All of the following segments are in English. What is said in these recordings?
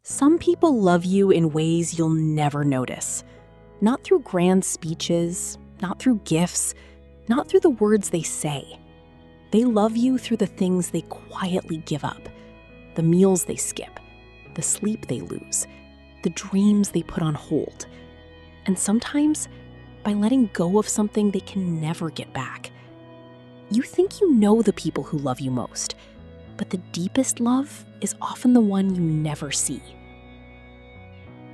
Some people love you in ways you'll never notice. Not through grand speeches, not through gifts, not through the words they say. They love you through the things they quietly give up, the meals they skip, the sleep they lose, the dreams they put on hold. And sometimes, by letting go of something they can never get back. You think you know the people who love you most, but the deepest love is often the one you never see.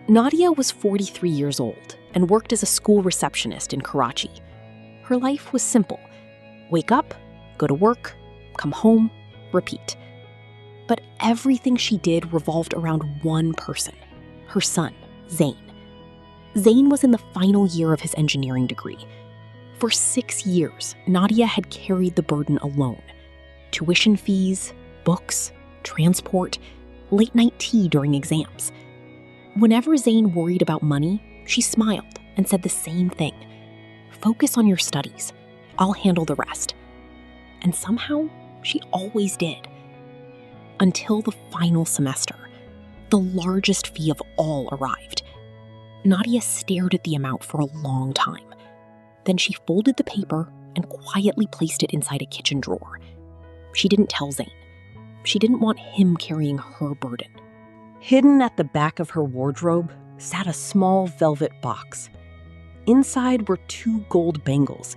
Nadia was 43 years old and worked as a school receptionist in Karachi. Her life was simple. Wake up, go to work, come home, repeat. But everything she did revolved around one person, her son, Zain. Zain was in the final year of his engineering degree. For 6 years, Nadia had carried the burden alone. Tuition fees, books, transport, late-night tea during exams. Whenever Zain worried about money, she smiled and said the same thing. Focus on your studies. I'll handle the rest. And somehow, she always did. Until the final semester, the largest fee of all arrived. Nadia stared at the amount for a long time. Then she folded the paper and quietly placed it inside a kitchen drawer. She didn't tell Zain. She didn't want him carrying her burden. Hidden at the back of her wardrobe sat a small velvet box. Inside were 2 gold bangles,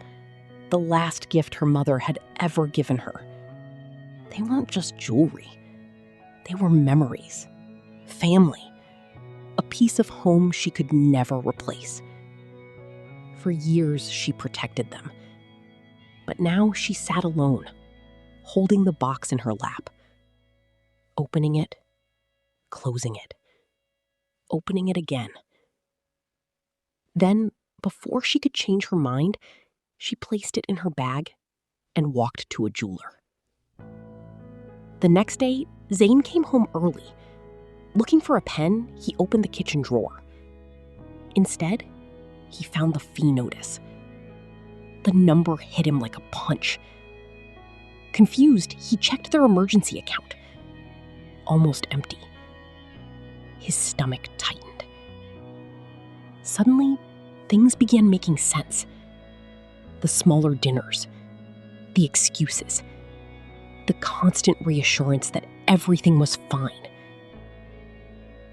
the last gift her mother had ever given her. They weren't just jewelry. They were memories, family, a piece of home she could never replace. For years, she protected them. But now she sat alone, holding the box in her lap, opening it, closing it, opening it again. Then, before she could change her mind, she placed it in her bag and walked to a jeweler. The next day, Zain came home early. Looking for a pen, he opened the kitchen drawer. Instead, he found the fee notice. The number hit him like a punch. Confused, he checked their emergency account. Almost empty. His stomach tightened. Suddenly, things began making sense. The smaller dinners, the excuses, the constant reassurance that everything was fine.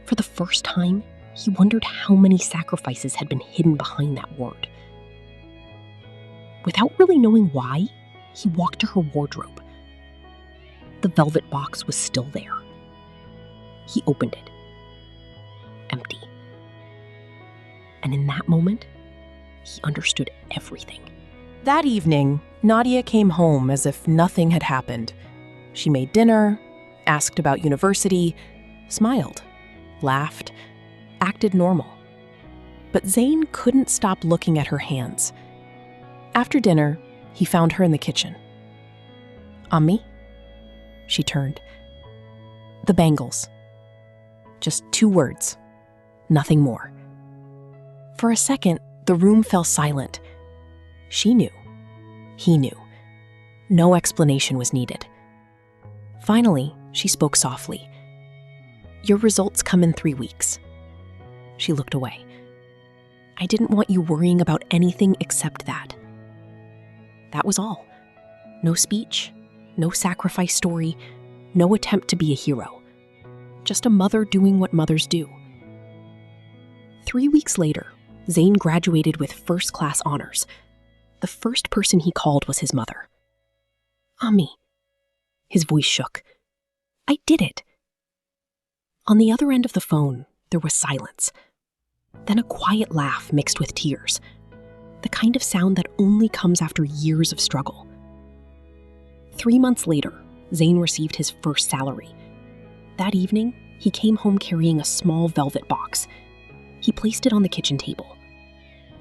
For the first time, he wondered how many sacrifices had been hidden behind that word. Without really knowing why, he walked to her wardrobe. The velvet box was still there. He opened it. Empty. And in that moment, he understood everything. That evening, Nadia came home as if nothing had happened. She made dinner, asked about university, smiled, laughed, acted normal. But Zain couldn't stop looking at her hands. After dinner, he found her in the kitchen. "Ammi?" She turned. "The bangles." Just 2 words, nothing more. For a second, the room fell silent. She knew. He knew. No explanation was needed. Finally, she spoke softly. "Your results come in 3 weeks." She looked away. "I didn't want you worrying about anything except that." That was all. No speech, no sacrifice story, no attempt to be a hero. Just a mother doing what mothers do. 3 weeks later, Zain graduated with first-class honors. The first person he called was his mother. "Ammi." His voice shook. "I did it." On the other end of the phone, there was silence. Then a quiet laugh mixed with tears. The kind of sound that only comes after years of struggle. 3 months later, Zain received his first salary. That evening, he came home carrying a small velvet box. He placed it on the kitchen table.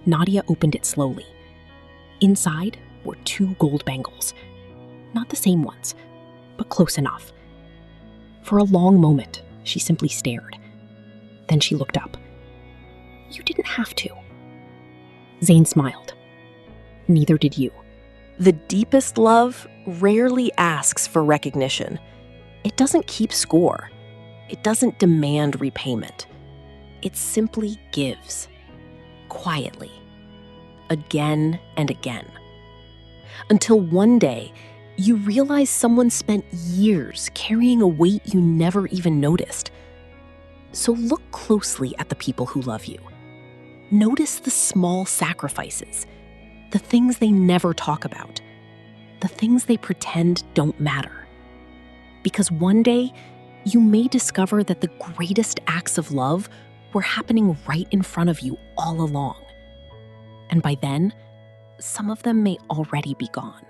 Nadia opened it slowly. Inside were 2 gold bangles. Not the same ones, but close enough. For a long moment, she simply stared. Then she looked up. "You didn't have to." Zain smiled. "Neither did you." The deepest love rarely asks for recognition. It doesn't keep score. It doesn't demand repayment. It simply gives, quietly, again and again. Until one day, you realize someone spent years carrying a weight you never even noticed. So look closely at the people who love you. Notice the small sacrifices, the things they never talk about, the things they pretend don't matter. Because one day, you may discover that the greatest acts of love were happening right in front of you all along. And by then, some of them may already be gone.